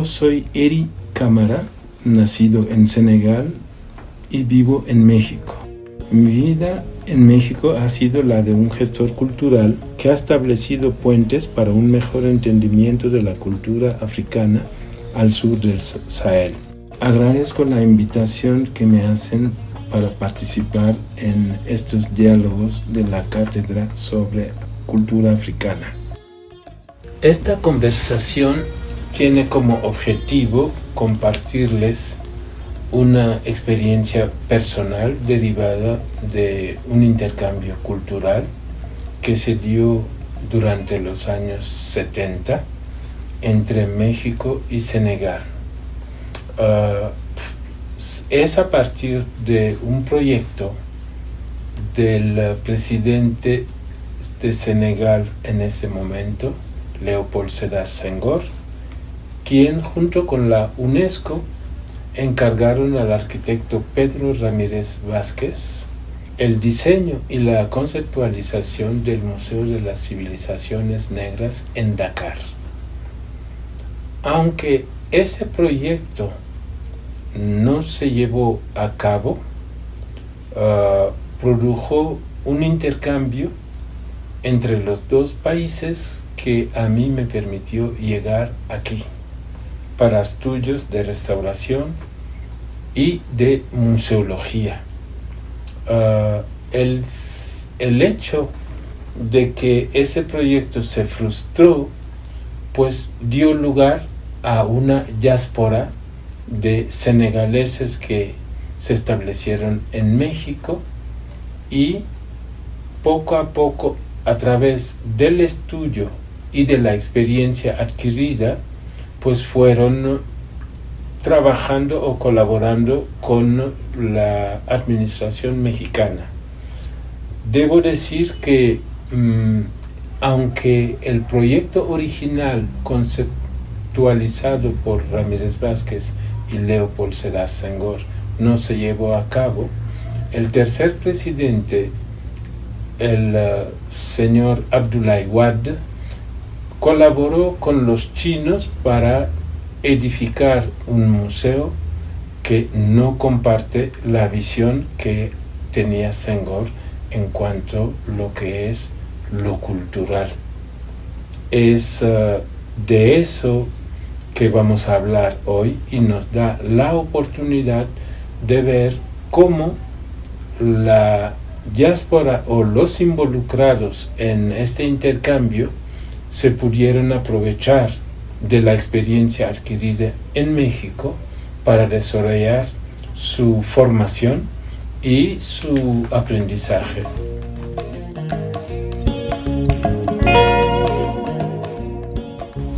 Yo soy Eri Cámara, nacido en Senegal y vivo en México. Mi vida en México ha sido la de un gestor cultural que ha establecido puentes para un mejor entendimiento de la cultura africana al sur del Sahel. Agradezco la invitación que me hacen para participar en estos diálogos de la cátedra sobre cultura africana. Esta conversación tiene como objetivo compartirles una experiencia personal derivada de un intercambio cultural que se dio durante los años 70 entre México y Senegal. Es a partir de un proyecto del presidente de Senegal en este momento, Léopold Sédar Senghor, quien junto con la UNESCO encargaron al arquitecto Pedro Ramírez Vázquez el diseño y la conceptualización del Museo de las Civilizaciones Negras en Dakar. Aunque ese proyecto no se llevó a cabo, produjo un intercambio entre los dos países que a mí me permitió llegar aquí para estudios de restauración y de museología. El hecho de que ese proyecto se frustró, pues dio lugar a una diáspora de senegaleses que se establecieron en México y poco a poco, a través del estudio y de la experiencia adquirida, pues fueron trabajando o colaborando con la administración mexicana. Debo decir que aunque el proyecto original conceptualizado por Ramírez Vázquez y Léopold Sédar Senghor no se llevó a cabo, el tercer presidente, el señor Abdoulaye Wade, colaboró con los chinos para edificar un museo que no comparte la visión que tenía Senghor en cuanto a lo que es lo cultural. Es de eso que vamos a hablar hoy y nos da la oportunidad de ver cómo la diáspora o los involucrados en este intercambio se pudieron aprovechar de la experiencia adquirida en México para desarrollar su formación y su aprendizaje.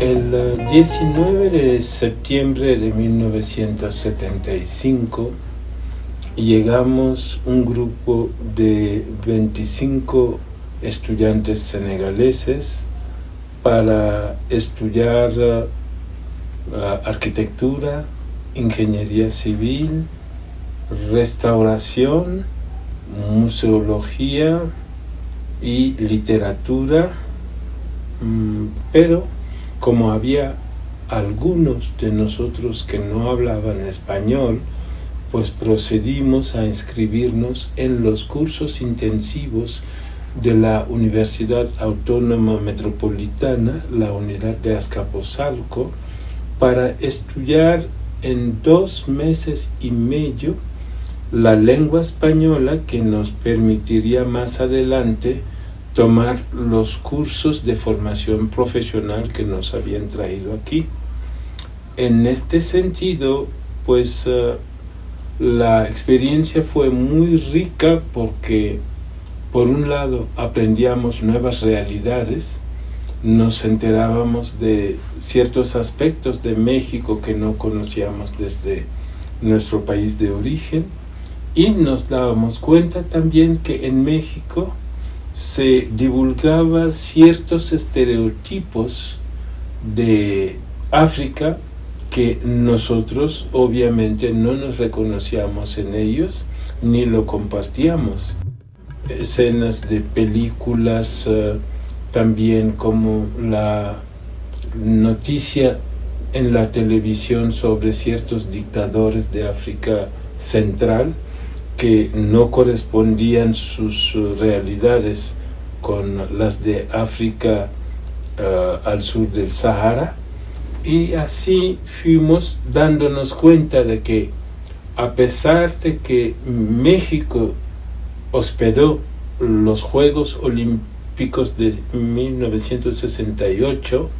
El 19 de septiembre de 1975 llegamos un grupo de 25 estudiantes senegaleses para estudiar arquitectura, ingeniería civil, restauración, museología y literatura, pero como había algunos de nosotros que no hablaban español, pues procedimos a inscribirnos en los cursos intensivos de la Universidad Autónoma Metropolitana, la unidad de Azcapotzalco, para estudiar en 2 meses y medio la lengua española que nos permitiría más adelante tomar los cursos de formación profesional que nos habían traído aquí. En este sentido, pues la experiencia fue muy rica porque por un lado aprendíamos nuevas realidades, nos enterábamos de ciertos aspectos de México que no conocíamos desde nuestro país de origen y nos dábamos cuenta también que en México se divulgaba ciertos estereotipos de África que nosotros obviamente no nos reconocíamos en ellos ni lo compartíamos. Escenas de películas, también como la noticia en la televisión sobre ciertos dictadores de África Central que no correspondían sus realidades con las de África al sur del Sahara, y así fuimos dándonos cuenta de que a pesar de que México hospedó los Juegos Olímpicos de 1968,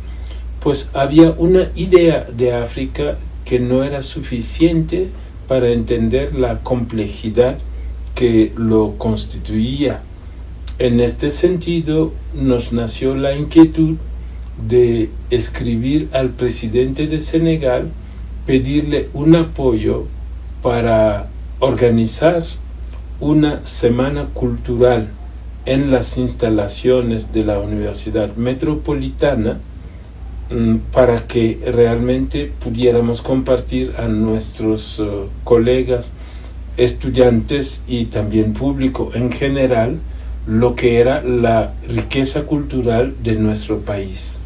pues había una idea de África que no era suficiente para entender la complejidad que lo constituía. En este sentido, nos nació la inquietud de escribir al presidente de Senegal, pedirle un apoyo para organizar una semana cultural en las instalaciones de la Universidad Metropolitana, para que realmente pudiéramos compartir a nuestros colegas, estudiantes y también público en general lo que era la riqueza cultural de nuestro país.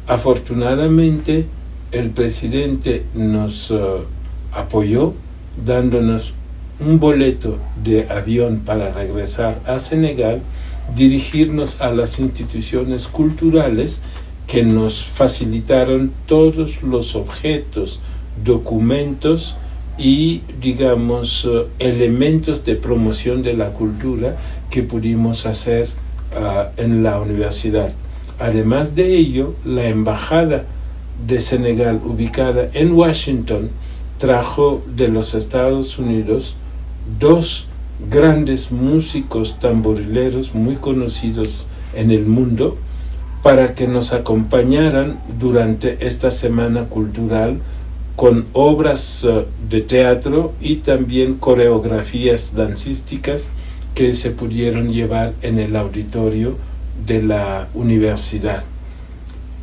Afortunadamente, el presidente nos apoyó dándonos un boleto de avión para regresar a Senegal, dirigirnos a las instituciones culturales que nos facilitaron todos los objetos, documentos y, digamos, elementos de promoción de la cultura que pudimos hacer en la universidad. Además de ello, la Embajada de Senegal, ubicada en Washington, trajo de los Estados Unidos 2 grandes músicos tamborileros muy conocidos en el mundo para que nos acompañaran durante esta semana cultural con obras de teatro y también coreografías dancísticas que se pudieron llevar en el auditorio de la universidad.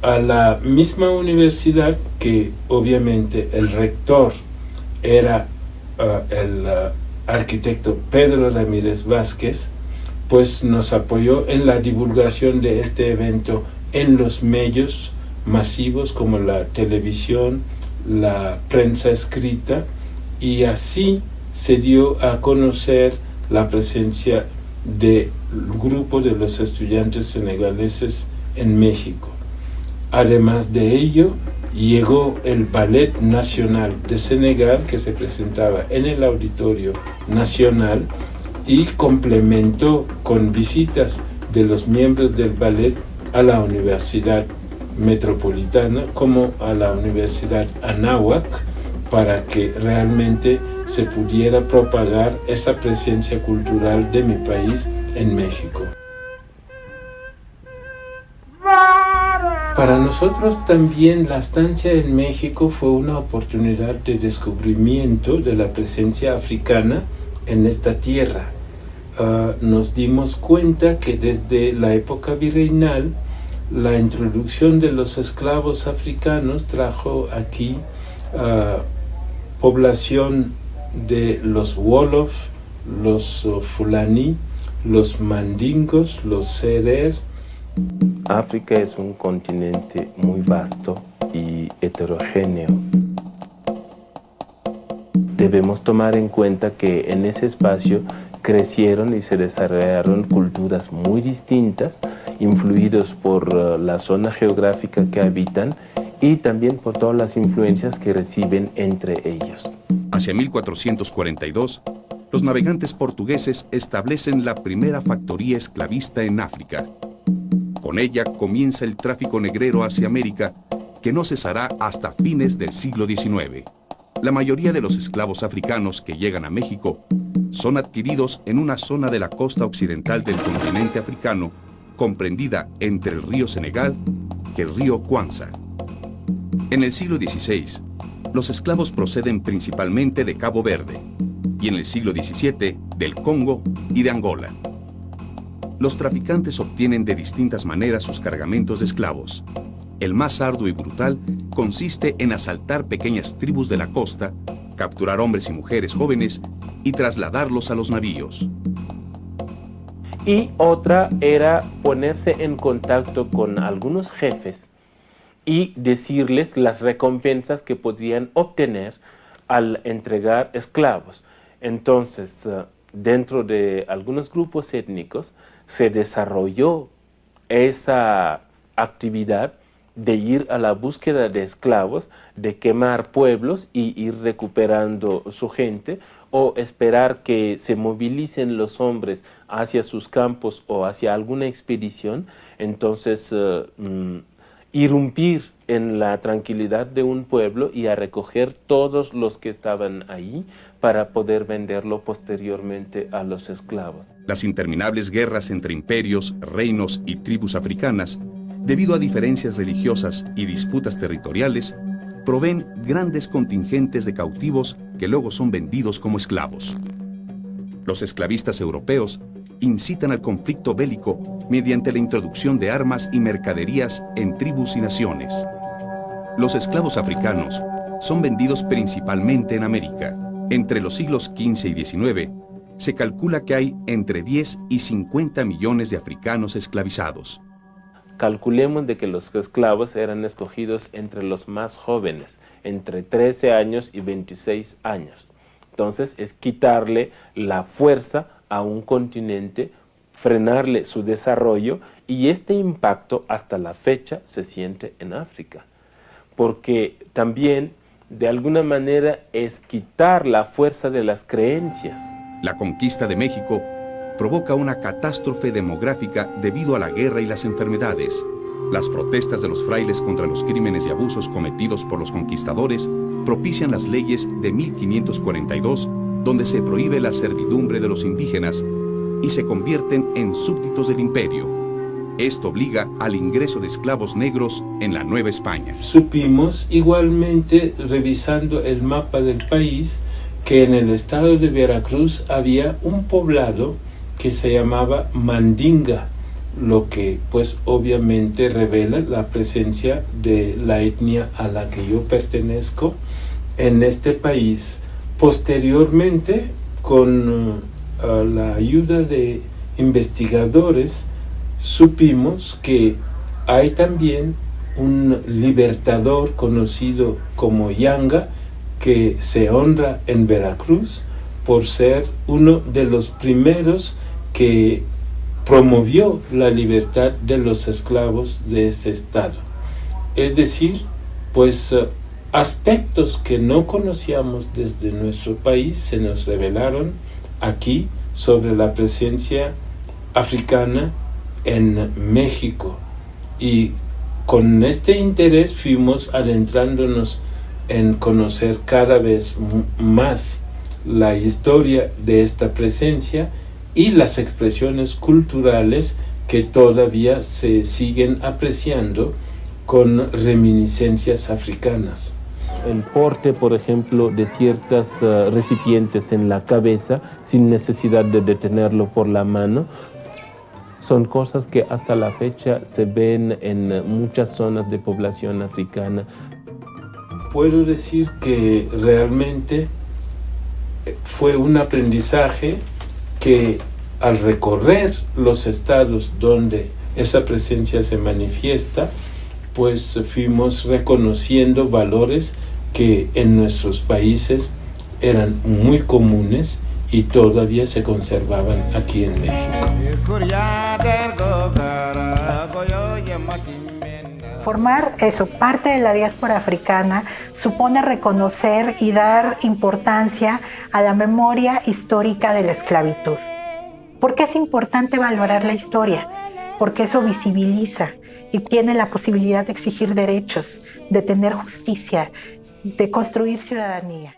A la misma universidad, que obviamente el rector era el arquitecto Pedro Ramírez Vázquez, pues nos apoyó en la divulgación de este evento en los medios masivos como la televisión, la prensa escrita, y así se dio a conocer la presencia del grupo de los estudiantes senegaleses en México. Además de ello, llegó el Ballet Nacional de Senegal, que se presentaba en el Auditorio Nacional y complementó con visitas de los miembros del ballet a la Universidad Metropolitana como a la Universidad Anáhuac, para que realmente se pudiera propagar esa presencia cultural de mi país en México. Para nosotros también la estancia en México fue una oportunidad de descubrimiento de la presencia africana en esta tierra. Nos dimos cuenta que desde la época virreinal la introducción de los esclavos africanos trajo aquí población de los Wolof, los Fulani, los Mandingos, los Serer. África es un continente muy vasto y heterogéneo. Debemos tomar en cuenta que en ese espacio crecieron y se desarrollaron culturas muy distintas, influidos por la zona geográfica que habitan y también por todas las influencias que reciben entre ellos. Hacia 1442, los navegantes portugueses establecen la primera factoría esclavista en África. Con ella comienza el tráfico negrero hacia América, que no cesará hasta fines del siglo XIX. La mayoría de los esclavos africanos que llegan a México son adquiridos en una zona de la costa occidental del continente africano, comprendida entre el río Senegal y el río Kwanza. En el siglo XVI, los esclavos proceden principalmente de Cabo Verde, y en el siglo XVII del Congo y de Angola. Los traficantes obtienen de distintas maneras sus cargamentos de esclavos. El más arduo y brutal consiste en asaltar pequeñas tribus de la costa, capturar hombres y mujeres jóvenes y trasladarlos a los navíos. Y otra era ponerse en contacto con algunos jefes y decirles las recompensas que podían obtener al entregar esclavos. Entonces, dentro de algunos grupos étnicos se desarrolló esa actividad de ir a la búsqueda de esclavos, de quemar pueblos y ir recuperando su gente, o esperar que se movilicen los hombres hacia sus campos o hacia alguna expedición. Entonces, irrumpir en la tranquilidad de un pueblo y a recoger todos los que estaban ahí para poder venderlo posteriormente a los esclavos. Las interminables guerras entre imperios, reinos y tribus africanas, debido a diferencias religiosas y disputas territoriales, proveen grandes contingentes de cautivos que luego son vendidos como esclavos. Los esclavistas europeos incitan al conflicto bélico mediante la introducción de armas y mercaderías en tribus y naciones. Los esclavos africanos son vendidos principalmente en América. Entre los siglos XV y XIX, se calcula que hay entre 10 y 50 millones de africanos esclavizados. Calculemos de que los esclavos eran escogidos entre los más jóvenes, entre 13 años y 26 años. Entonces es quitarle la fuerza a un continente, frenarle su desarrollo, y este impacto hasta la fecha se siente en África, porque también de alguna manera es quitar la fuerza de las creencias. La conquista de México provoca una catástrofe demográfica debido a la guerra y las enfermedades. Las protestas de los frailes contra los crímenes y abusos cometidos por los conquistadores propician las leyes de 1542, donde se prohíbe la servidumbre de los indígenas y se convierten en súbditos del imperio. Esto obliga al ingreso de esclavos negros en la Nueva España. Supimos igualmente, revisando el mapa del país, que en el estado de Veracruz había un poblado que se llamaba Mandinga, lo que pues obviamente revela la presencia de la etnia a la que yo pertenezco en este país. Posteriormente, con la ayuda de investigadores, supimos que hay también un libertador conocido como Yanga, que se honra en Veracruz por ser uno de los primeros que promovió la libertad de los esclavos de este estado. Es decir, pues aspectos que no conocíamos desde nuestro país se nos revelaron aquí sobre la presencia africana en México, y con este interés fuimos adentrándonos en conocer cada vez más la historia de esta presencia y las expresiones culturales que todavía se siguen apreciando con reminiscencias africanas. El porte, por ejemplo, de ciertos recipientes en la cabeza sin necesidad de detenerlo por la mano, son cosas que hasta la fecha se ven en muchas zonas de población africana. Puedo decir que realmente fue un aprendizaje que al recorrer los estados donde esa presencia se manifiesta, pues fuimos reconociendo valores que en nuestros países eran muy comunes y todavía se conservaban aquí en México. Formar parte de la diáspora africana supone reconocer y dar importancia a la memoria histórica de la esclavitud. ¿Por qué es importante valorar la historia? Porque eso visibiliza y tiene la posibilidad de exigir derechos, de tener justicia, de construir ciudadanía.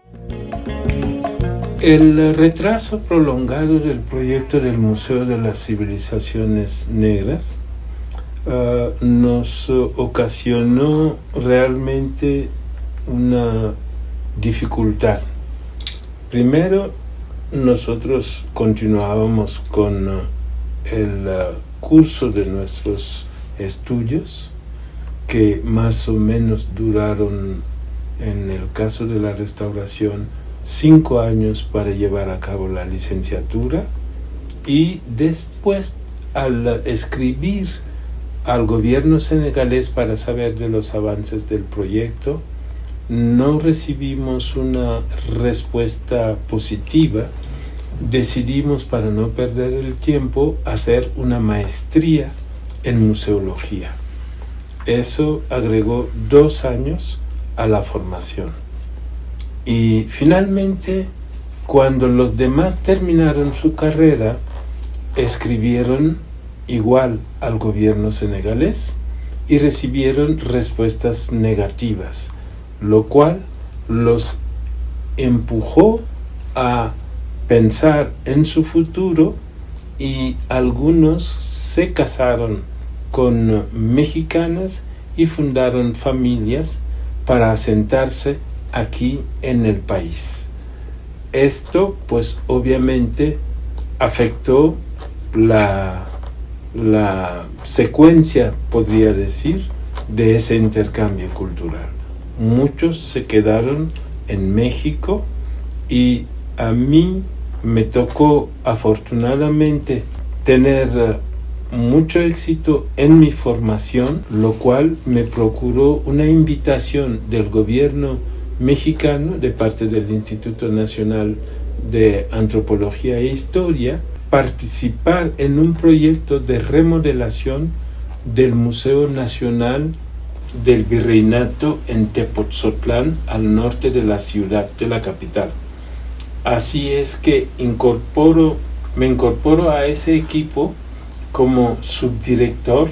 El retraso prolongado del proyecto del Museo de las Civilizaciones Negras nos ocasionó realmente una dificultad. Primero, nosotros continuábamos con el curso de nuestros estudios, que más o menos duraron, en el caso de la restauración, 5 años para llevar a cabo la licenciatura, y después, al escribir al gobierno senegalés para saber de los avances del proyecto. No recibimos una respuesta positiva. Decidimos, para no perder el tiempo, hacer una maestría en museología. Eso agregó 2 años a la formación. Y finalmente, cuando los demás terminaron su carrera, escribieron igual al gobierno senegalés y recibieron respuestas negativas, lo cual los empujó a pensar en su futuro, y algunos se casaron con mexicanas y fundaron familias para asentarse aquí en el país. Esto pues obviamente afectó la secuencia, podría decir, de ese intercambio cultural. Muchos se quedaron en México y a mí me tocó afortunadamente tener mucho éxito en mi formación, lo cual me procuró una invitación del gobierno mexicano de parte del Instituto Nacional de Antropología e Historia, participar en un proyecto de remodelación del Museo Nacional del Virreinato en Tepotzotlán, al norte de la ciudad, de la capital. Así es que me incorporo a ese equipo como subdirector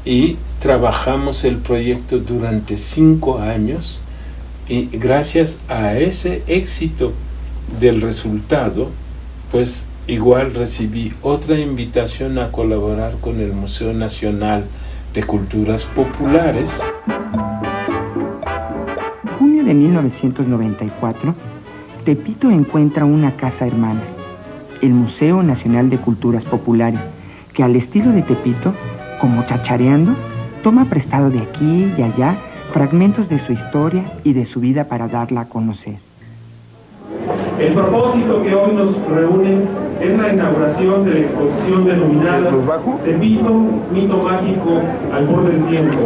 y trabajamos el proyecto durante 5 años, y gracias a ese éxito del resultado, pues igual recibí otra invitación a colaborar con el Museo Nacional de Culturas Populares. En junio de 1994, Tepito encuentra una casa hermana, el Museo Nacional de Culturas Populares, que al estilo de Tepito, como chachareando, toma prestado de aquí y allá fragmentos de su historia y de su vida para darla a conocer. El propósito que hoy nos reúne es la inauguración de la exposición denominada Tepito, mito mágico al borde del tiempo.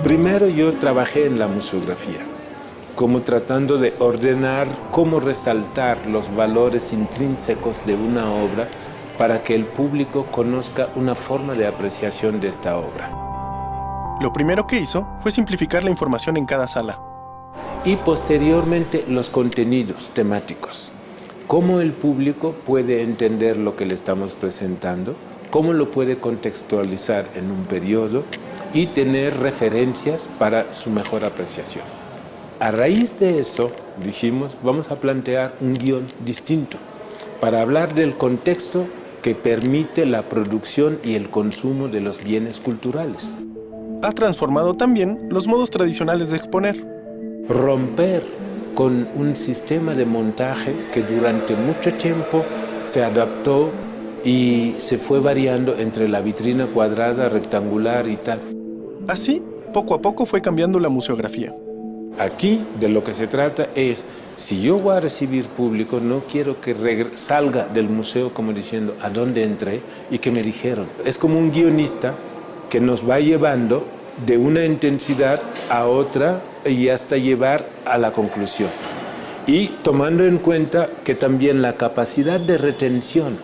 Primero yo trabajé en la museografía, como tratando de ordenar cómo resaltar los valores intrínsecos de una obra para que el público conozca una forma de apreciación de esta obra. Lo primero que hizo fue simplificar la información en cada sala. Y posteriormente los contenidos temáticos. Cómo el público puede entender lo que le estamos presentando, cómo lo puede contextualizar en un periodo y tener referencias para su mejor apreciación. A raíz de eso, dijimos, vamos a plantear un guión distinto para hablar del contexto que permite la producción y el consumo de los bienes culturales. Ha transformado también los modos tradicionales de exponer. Romper con un sistema de montaje que durante mucho tiempo se adaptó y se fue variando entre la vitrina cuadrada, rectangular y tal. Así, poco a poco fue cambiando la museografía. Aquí de lo que se trata es, si yo voy a recibir público, no quiero que salga del museo como diciendo ¿a dónde entré? Y que me dijeron. Es como un guionista que nos va llevando de una intensidad a otra y hasta llevar a la conclusión. Y tomando en cuenta que también la capacidad de retención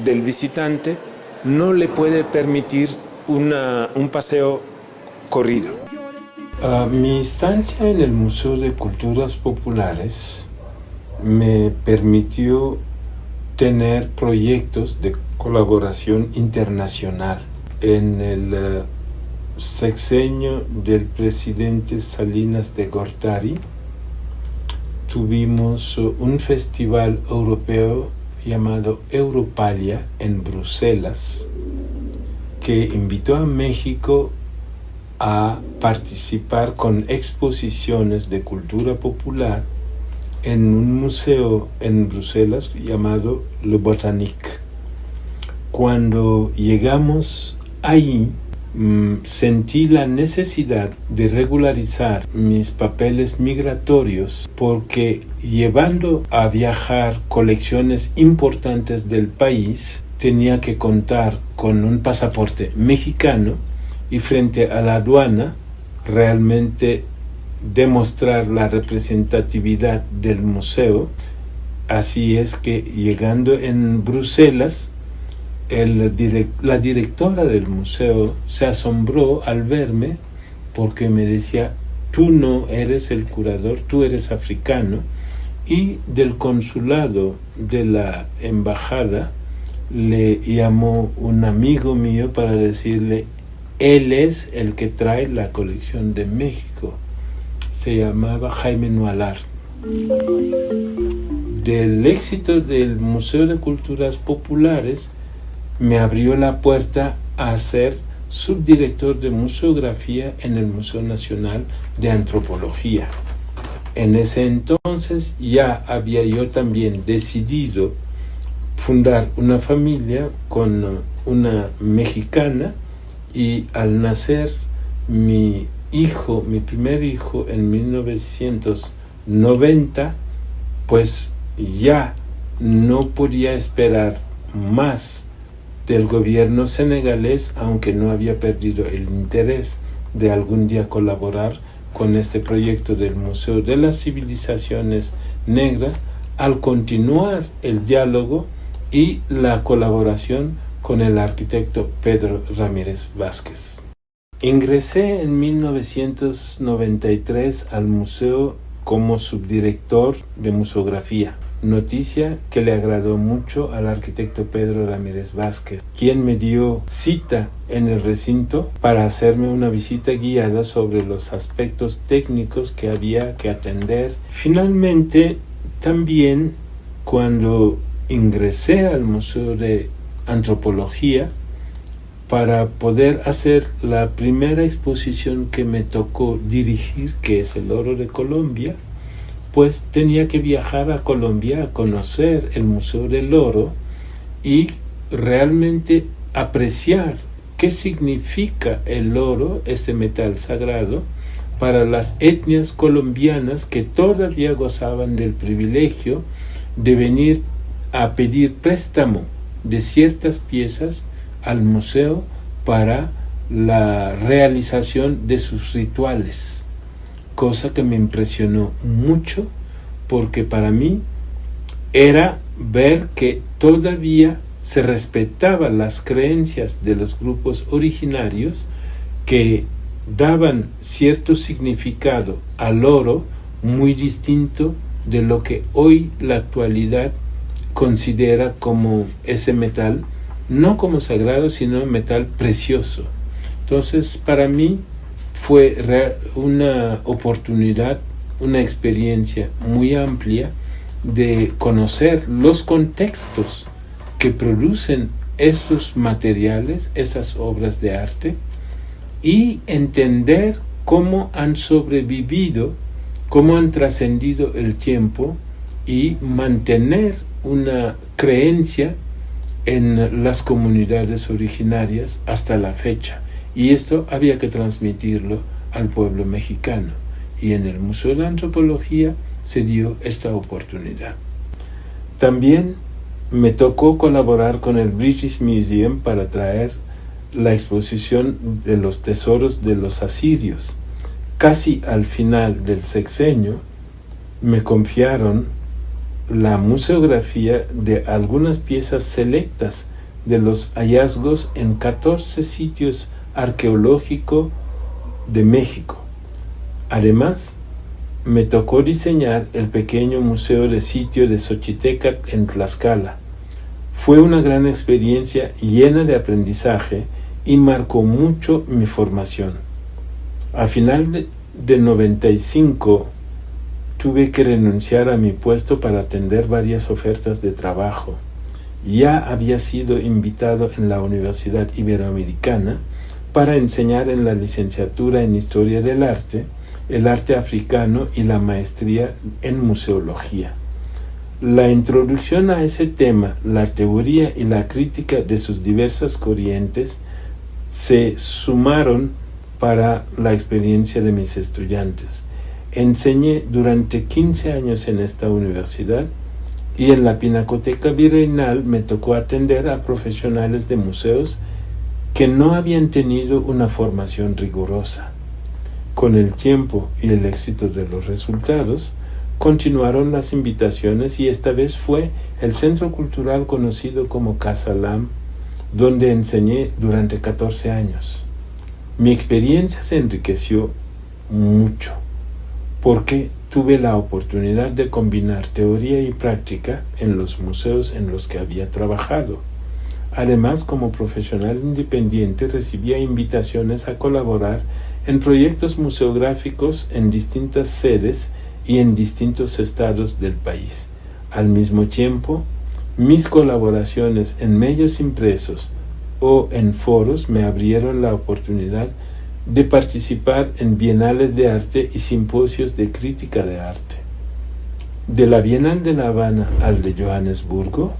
del visitante no le puede permitir un paseo corrido. Mi estancia en el Museo de Culturas Populares me permitió tener proyectos de colaboración internacional. En el sexenio del presidente Salinas de Gortari tuvimos un festival europeo llamado Europalia en Bruselas, que invitó a México a participar con exposiciones de cultura popular en un museo en Bruselas llamado Le Botanique. Cuando llegamos ahí, sentí la necesidad de regularizar mis papeles migratorios, porque llevando a viajar colecciones importantes del país, tenía que contar con un pasaporte mexicano y frente a la aduana realmente demostrar la representatividad del museo. Así es que llegando en Bruselas, la directora del museo se asombró al verme porque me decía: tú no eres el curador, tú eres africano. Y del consulado de la embajada le llamó un amigo mío para decirle: él es el que trae la colección de México. Se llamaba Jaime Nualar. Del éxito del Museo de Culturas Populares me abrió la puerta a ser subdirector de museografía en el Museo Nacional de Antropología. En ese entonces ya había yo también decidido fundar una familia con una mexicana, y al nacer mi primer hijo en 1990, pues ya no podía esperar más del gobierno senegalés, aunque no había perdido el interés de algún día colaborar con este proyecto del Museo de las Civilizaciones Negras, al continuar el diálogo y la colaboración con el arquitecto Pedro Ramírez Vázquez. Ingresé en 1993 al museo como subdirector de museografía, noticia que le agradó mucho al arquitecto Pedro Ramírez Vázquez, quien me dio cita en el recinto para hacerme una visita guiada sobre los aspectos técnicos que había que atender. Finalmente, también cuando ingresé al Museo de Antropología, para poder hacer la primera exposición que me tocó dirigir, que es el Oro de Colombia, pues tenía que viajar a Colombia a conocer el Museo del Oro y realmente apreciar qué significa el oro, este metal sagrado, para las etnias colombianas que todavía gozaban del privilegio de venir a pedir préstamo de ciertas piezas al museo para la realización de sus rituales, cosa que me impresionó mucho, porque para mí era ver que todavía se respetaban las creencias de los grupos originarios que daban cierto significado al oro muy distinto de lo que hoy la actualidad considera como ese metal, no como sagrado, sino metal precioso. Entonces, para mí fue una oportunidad, una experiencia muy amplia de conocer los contextos que producen esos materiales, esas obras de arte, y entender cómo han sobrevivido, cómo han trascendido el tiempo, y mantener una creencia en las comunidades originarias hasta la fecha. Y esto había que transmitirlo al pueblo mexicano. Y en el Museo de Antropología se dio esta oportunidad. También me tocó colaborar con el British Museum para traer la exposición de los tesoros de los asirios. Casi al final del sexenio me confiaron la museografía de algunas piezas selectas de los hallazgos en 14 sitios arqueológicos de México. Además, me tocó diseñar el pequeño museo de sitio de Xochitecac en Tlaxcala. Fue una gran experiencia llena de aprendizaje y marcó mucho mi formación. A final de 95 tuve que renunciar a mi puesto para atender varias ofertas de trabajo. Ya había sido invitado en la Universidad Iberoamericana para enseñar en la licenciatura en Historia del Arte, el arte africano y la maestría en museología. La introducción a ese tema, la teoría y la crítica de sus diversas corrientes se sumaron para la experiencia de mis estudiantes. Enseñé durante 15 años en esta universidad Y en la Pinacoteca Virreinal me tocó atender a profesionales de museos que no habían tenido una formación rigurosa. Con el tiempo y el éxito de los resultados, continuaron las invitaciones y esta vez fue el centro cultural conocido como Casa Lam, donde enseñé durante 14 años. Mi experiencia se enriqueció mucho porque tuve la oportunidad de combinar teoría y práctica en los museos en los que había trabajado. Además, como profesional independiente, recibía invitaciones a colaborar en proyectos museográficos en distintas sedes y en distintos estados del país. Al mismo tiempo, mis colaboraciones en medios impresos o en foros me abrieron la oportunidad de participar en bienales de arte y simposios de crítica de arte. De la Bienal de La Habana al de Johannesburgo,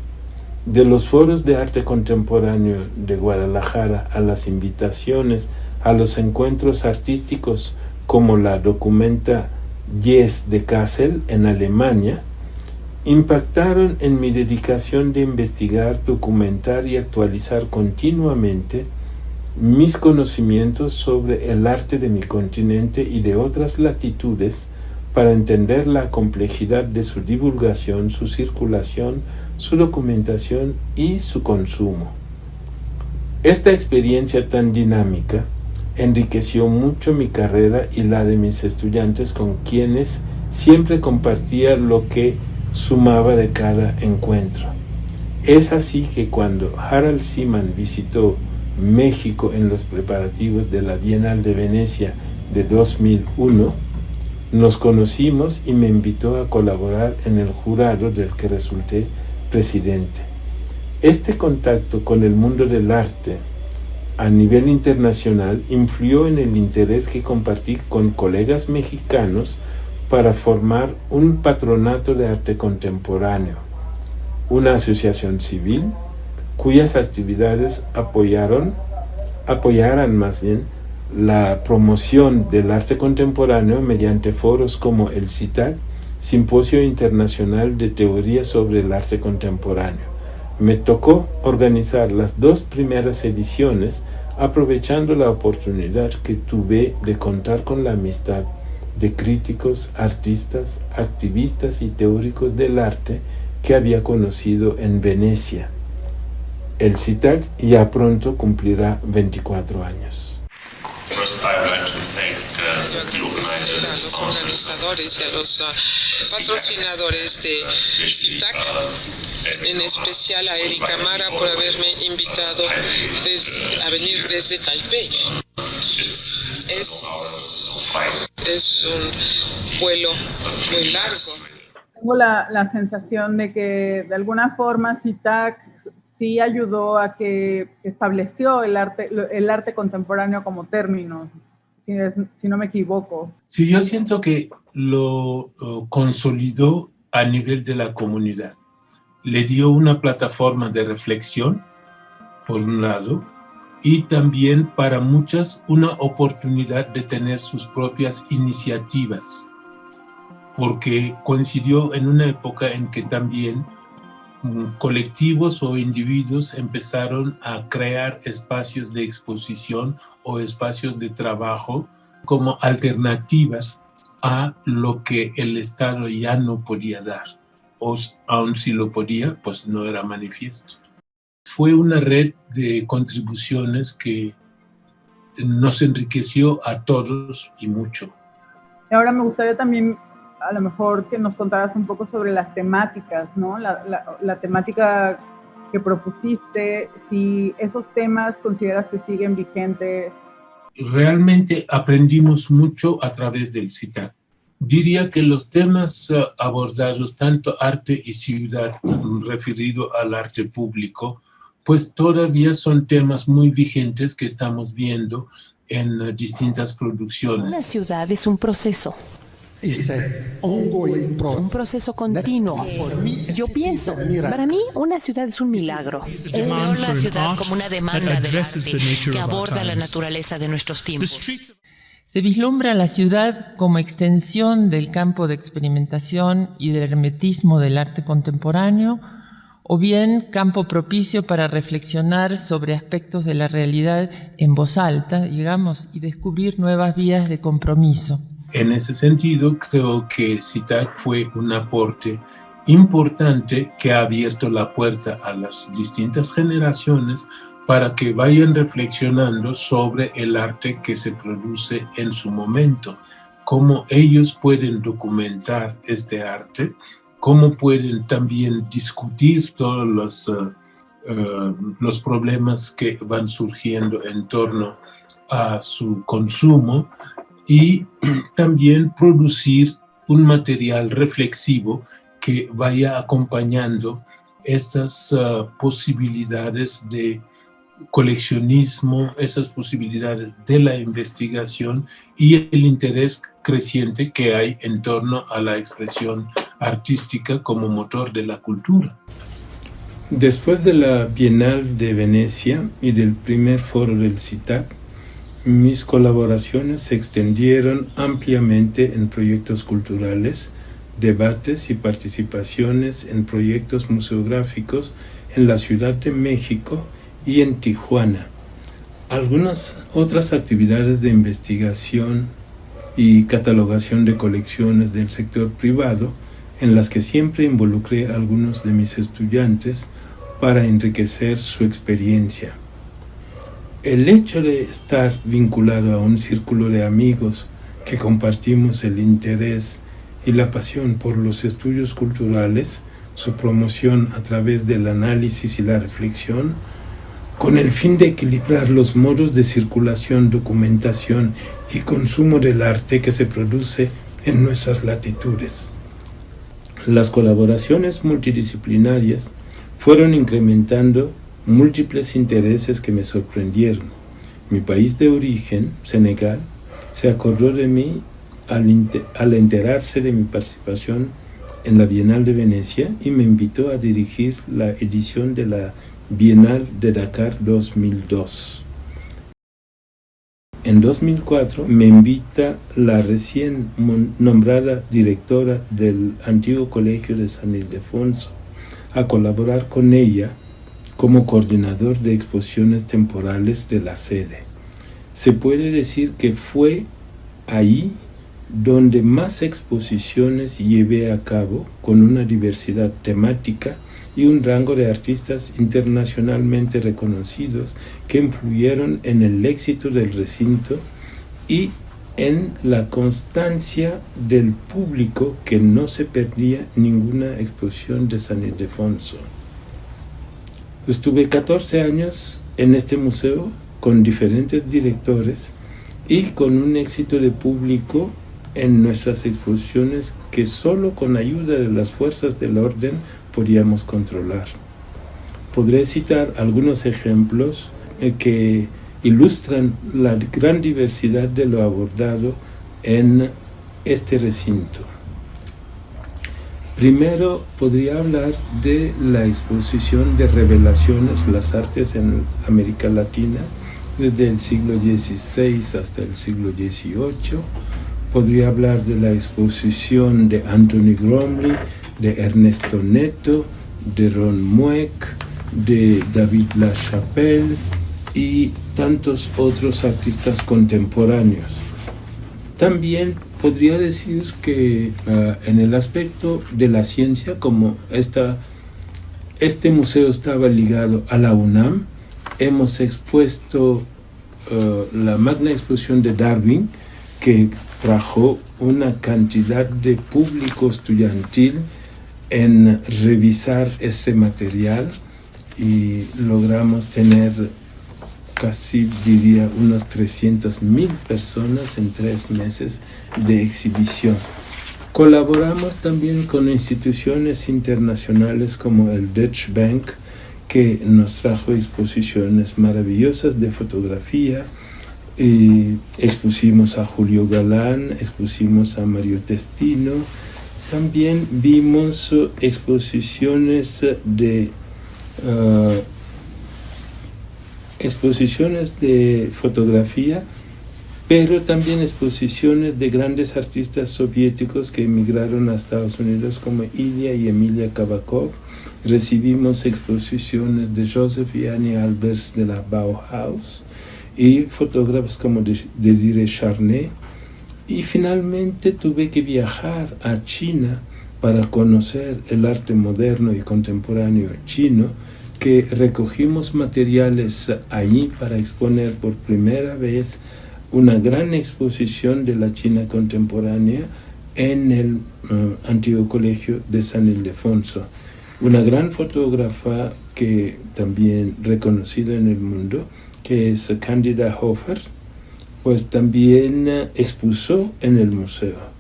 de los foros de arte contemporáneo de Guadalajara a las invitaciones a los encuentros artísticos como la Documenta Yes de Kassel en Alemania, impactaron en mi dedicación de investigar, documentar y actualizar continuamente mis conocimientos sobre el arte de mi continente y de otras latitudes para entender la complejidad de su divulgación, su circulación, su documentación y su consumo. Esta experiencia tan dinámica enriqueció mucho mi carrera y la de mis estudiantes, con quienes siempre compartía lo que sumaba de cada encuentro. Es así que cuando Harald Seemann visitó México en los preparativos de la Bienal de Venecia de 2001, nos conocimos y me invitó a colaborar en el jurado del que resulté presidente. Este contacto con el mundo del arte a nivel internacional influyó en el interés que compartí con colegas mexicanos para formar un patronato de arte contemporáneo, una asociación civil cuyas actividades apoyaran la promoción del arte contemporáneo mediante foros como el CITAC, Simposio Internacional de Teoría sobre el Arte Contemporáneo. Me tocó organizar las 2 primeras ediciones, aprovechando la oportunidad que tuve de contar con la amistad de críticos, artistas, activistas y teóricos del arte que había conocido en Venecia. El CITAC ya pronto cumplirá 24 años. Yo agradecer a los organizadores y a los patrocinadores de CITAC, en especial a Erika Mara por haberme invitado a venir desde Taipei. Es un vuelo muy largo. Tengo la sensación de que de alguna forma CITAC sí ayudó a que estableció el arte contemporáneo como término, si no me equivoco. Sí, yo siento que lo consolidó a nivel de la comunidad. Le dio una plataforma de reflexión, por un lado, y también para muchas una oportunidad de tener sus propias iniciativas, porque coincidió en una época en que también colectivos o individuos empezaron a crear espacios de exposición o espacios de trabajo como alternativas a lo que el Estado ya no podía dar, o aun si lo podía, pues no era manifiesto. Fue una red de contribuciones que nos enriqueció a todos y mucho. Ahora me gustaría también a lo mejor que nos contaras un poco sobre las temáticas, ¿no? La temática que propusiste, si esos temas consideras que siguen vigentes. Realmente aprendimos mucho a través del CITAC. Diría que los temas abordados, tanto arte y ciudad, referido al arte público, pues todavía son temas muy vigentes que estamos viendo en distintas producciones. Una ciudad es un proceso. Un proceso continuo. Yo pienso, para mí una ciudad es un milagro. Veo la ciudad como una demanda del arte que aborda la naturaleza de nuestros tiempos. Se vislumbra la ciudad como extensión del campo de experimentación y del hermetismo del arte contemporáneo, o bien campo propicio para reflexionar sobre aspectos de la realidad en voz alta, digamos, y descubrir nuevas vías de compromiso. En ese sentido, creo que CITAC fue un aporte importante que ha abierto la puerta a las distintas generaciones para que vayan reflexionando sobre el arte que se produce en su momento, cómo ellos pueden documentar este arte, cómo pueden también discutir todos los problemas que van surgiendo en torno a su consumo y también producir un material reflexivo que vaya acompañando estas posibilidades de coleccionismo, esas posibilidades de la investigación y el interés creciente que hay en torno a la expresión artística como motor de la cultura. Después de la Bienal de Venecia y del primer foro del CITAC, mis colaboraciones se extendieron ampliamente en proyectos culturales, debates y participaciones en proyectos museográficos en la Ciudad de México y en Tijuana. Algunas otras actividades de investigación y catalogación de colecciones del sector privado, en las que siempre involucré a algunos de mis estudiantes para enriquecer su experiencia. El hecho de estar vinculado a un círculo de amigos que compartimos el interés y la pasión por los estudios culturales, su promoción a través del análisis y la reflexión, con el fin de equilibrar los modos de circulación, documentación y consumo del arte que se produce en nuestras latitudes. Las colaboraciones multidisciplinarias fueron incrementando múltiples intereses que me sorprendieron. Mi país de origen, Senegal, se acordó de mí al enterarse de mi participación en la Bienal de Venecia y me invitó a dirigir la edición de la Bienal de Dakar 2002. En 2004 me invita la recién nombrada directora del antiguo colegio de San Ildefonso a colaborar con ella como coordinador de exposiciones temporales de la sede. Se puede decir que fue ahí donde más exposiciones llevé a cabo con una diversidad temática y un rango de artistas internacionalmente reconocidos que influyeron en el éxito del recinto y en la constancia del público que no se perdía ninguna exposición de San Ildefonso. Estuve 14 años en este museo con diferentes directores y con un éxito de público en nuestras exposiciones que solo con ayuda de las fuerzas del orden podíamos controlar. Podré citar algunos ejemplos que ilustran la gran diversidad de lo abordado en este recinto. Primero podría hablar de la exposición de revelaciones, las artes en América Latina, desde el siglo XVI hasta el siglo XVIII. Podría hablar de la exposición de Anthony Gormley, de Ernesto Neto, de Ron Mueck, de David LaChapelle y tantos otros artistas contemporáneos. También podría decir que en el aspecto de la ciencia, como este museo estaba ligado a la UNAM, hemos expuesto la magna exposición de Darwin, que trajo una cantidad de público estudiantil en revisar ese material y logramos tener casi, diría, unos 300,000 personas en 3 meses de exhibición. Colaboramos también con instituciones internacionales como el Deutsche Bank, que nos trajo exposiciones maravillosas de fotografía. Y expusimos a Julio Galán, expusimos a Mario Testino, también vimos exposiciones de fotografía pero también exposiciones de grandes artistas soviéticos que emigraron a Estados Unidos como Ilya y Emilia Kabakov. Recibimos exposiciones de Joseph y Annie Albers de la Bauhaus y fotógrafos como Désiré Charnay. Y finalmente tuve que viajar a China para conocer el arte moderno y contemporáneo chino, que recogimos materiales allí para exponer por primera vez una gran exposición de la China contemporánea en el antiguo colegio de San Ildefonso. Una gran fotógrafa que también reconocida en el mundo, que es Candida Hofer, pues también expuso en el museo.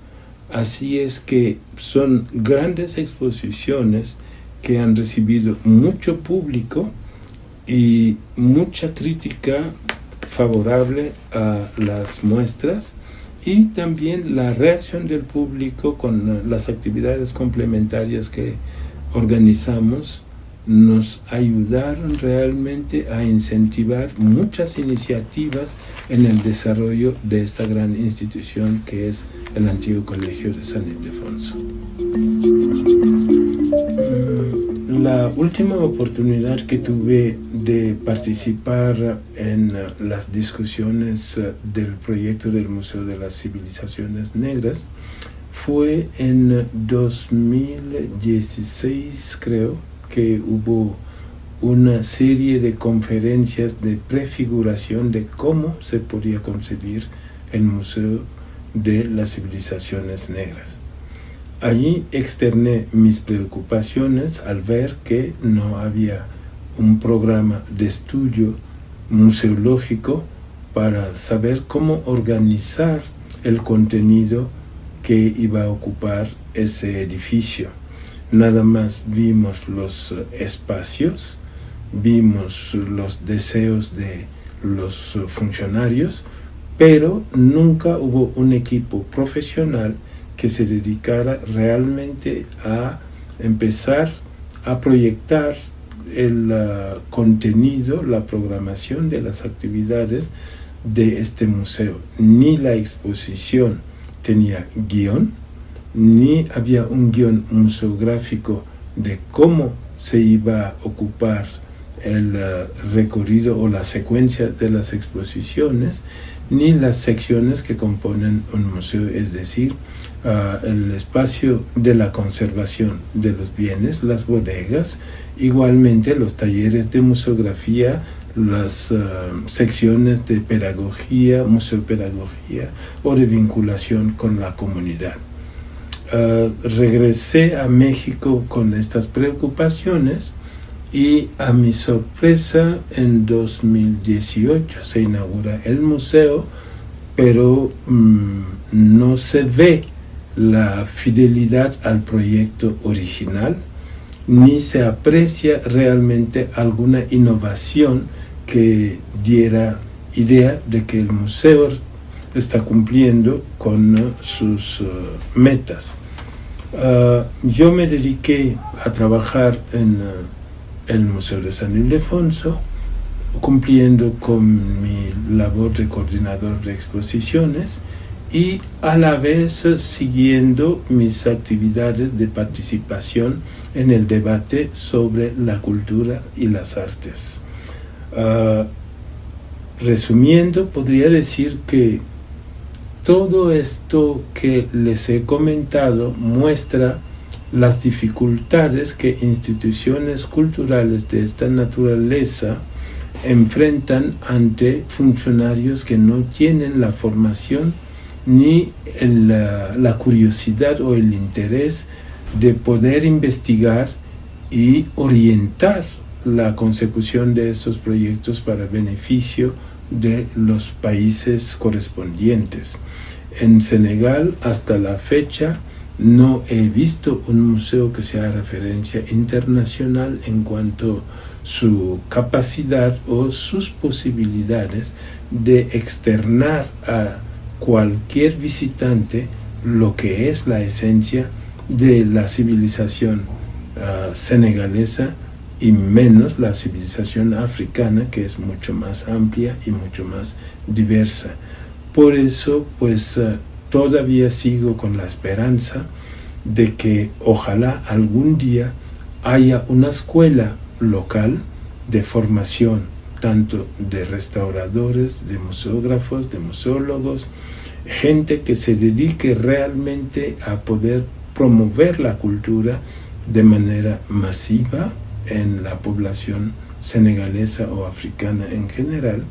Así es que son grandes exposiciones que han recibido mucho público y mucha crítica favorable a las muestras, y también la reacción del público con las actividades complementarias que organizamos nos ayudaron realmente a incentivar muchas iniciativas en el desarrollo de esta gran institución que es el antiguo colegio de San Ildefonso. La última oportunidad que tuve de participar en las discusiones del proyecto del Museo de las Civilizaciones Negras fue en 2016, creo, que hubo una serie de conferencias de prefiguración de cómo se podía concebir el Museo de las Civilizaciones Negras. Allí externé mis preocupaciones al ver que no había un programa de estudio museológico para saber cómo organizar el contenido que iba a ocupar ese edificio. Nada más vimos los espacios, vimos los deseos de los funcionarios, pero nunca hubo un equipo profesional que se dedicara realmente a empezar a proyectar el contenido, la programación de las actividades de este museo. Ni la exposición tenía guión, ni había un guión museográfico de cómo se iba a ocupar el recorrido o la secuencia de las exposiciones, ni las secciones que componen un museo, es decir, el espacio de la conservación de los bienes, las bodegas, igualmente los talleres de museografía, las secciones de pedagogía, museopedagogía o de vinculación con la comunidad. Regresé a México con estas preocupaciones y a mi sorpresa en 2018 se inaugura el museo, pero no se ve la fidelidad al proyecto original, ni se aprecia realmente alguna innovación que diera idea de que el museo está cumpliendo con sus metas. Yo me dediqué a trabajar en el Museo de San Ildefonso, cumpliendo con mi labor de coordinador de exposiciones y a la vez siguiendo mis actividades de participación en el debate sobre la cultura y las artes. Resumiendo, podría decir que todo esto que les he comentado muestra las dificultades que instituciones culturales de esta naturaleza enfrentan ante funcionarios que no tienen la formación ni la curiosidad o el interés de poder investigar y orientar la consecución de esos proyectos para beneficio de los países correspondientes. En Senegal, hasta la fecha, no he visto un museo que sea referencia internacional en cuanto a su capacidad o sus posibilidades de externar a cualquier visitante lo que es la esencia de la civilización senegalesa y menos la civilización africana, que es mucho más amplia y mucho más diversa. Por eso, pues todavía sigo con la esperanza de que ojalá algún día haya una escuela local de formación, tanto de restauradores, de museógrafos, de museólogos, gente que se dedique realmente a poder promover la cultura de manera masiva en la población senegalesa o africana en general,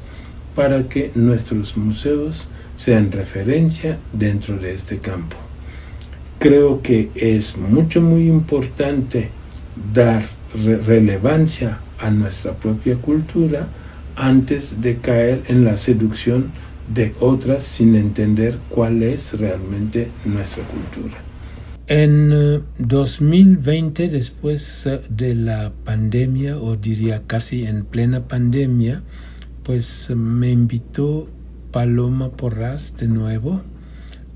para que nuestros museos sean referencia dentro de este campo. Creo que es muy importante dar relevancia a nuestra propia cultura antes de caer en la seducción de otras sin entender cuál es realmente nuestra cultura. En 2020, después de la pandemia, o diría casi en plena pandemia, pues me invitó Paloma Porras de nuevo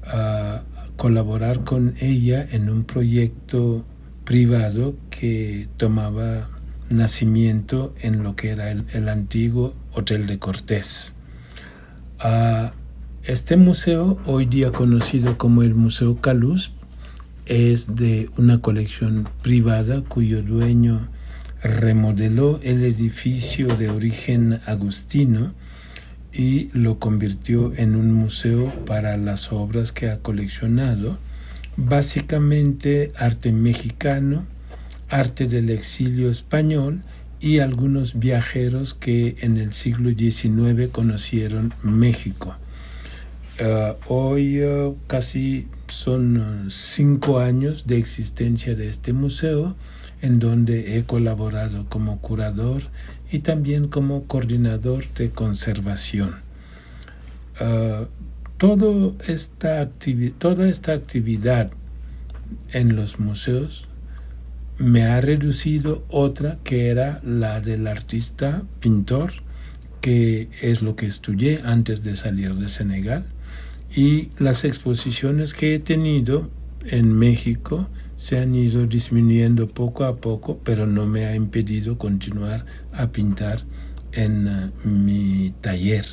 a colaborar con ella en un proyecto privado que tomaba nacimiento en lo que era el antiguo Hotel de Cortés. Este museo, hoy día conocido como el Museo Calús, es de una colección privada cuyo dueño remodeló el edificio de origen agustino y lo convirtió en un museo para las obras que ha coleccionado, básicamente arte mexicano, arte del exilio español y algunos viajeros que en el siglo XIX conocieron México. Hoy casi son 5 años de existencia de este museo, en donde he colaborado como curador y también como coordinador de conservación. Toda esta actividad en los museos me ha reducido otra que era la del artista pintor, que es lo que estudié antes de salir de Senegal, y las exposiciones que he tenido en México se han ido disminuyendo poco a poco, pero no me ha impedido continuar a pintar en mi taller.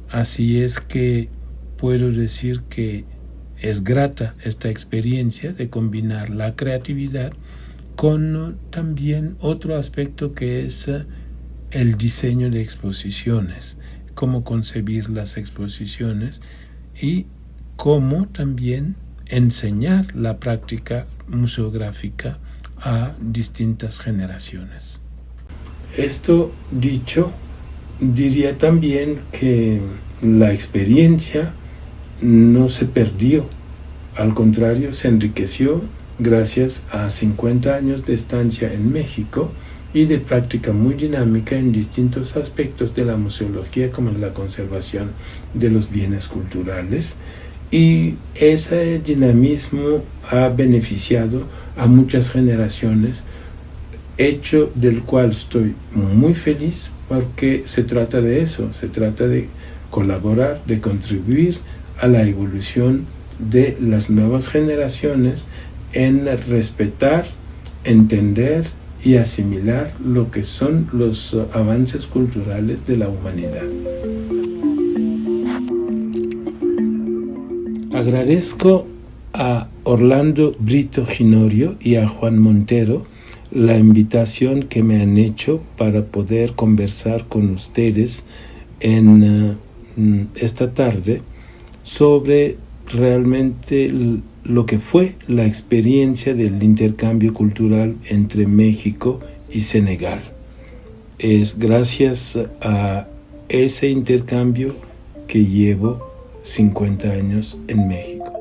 Así es que puedo decir que es grata esta experiencia de combinar la creatividad con también otro aspecto que es el diseño de exposiciones, cómo concebir las exposiciones y cómo también enseñar la práctica museográfica a distintas generaciones. Esto dicho, diría también que la experiencia no se perdió, al contrario, se enriqueció gracias a 50 años de estancia en México y de práctica muy dinámica en distintos aspectos de la museología, como en la conservación de los bienes culturales. Y ese dinamismo ha beneficiado a muchas generaciones, hecho del cual estoy muy feliz, porque se trata de eso, se trata de colaborar, de contribuir a la evolución de las nuevas generaciones en respetar, entender y asimilar lo que son los avances culturales de la humanidad. Agradezco a Orlando Brito Ginorio y a Juan Montero la invitación que me han hecho para poder conversar con ustedes en esta tarde sobre realmente lo que fue la experiencia del intercambio cultural entre México y Senegal. Es gracias a ese intercambio que llevo 50 años en México.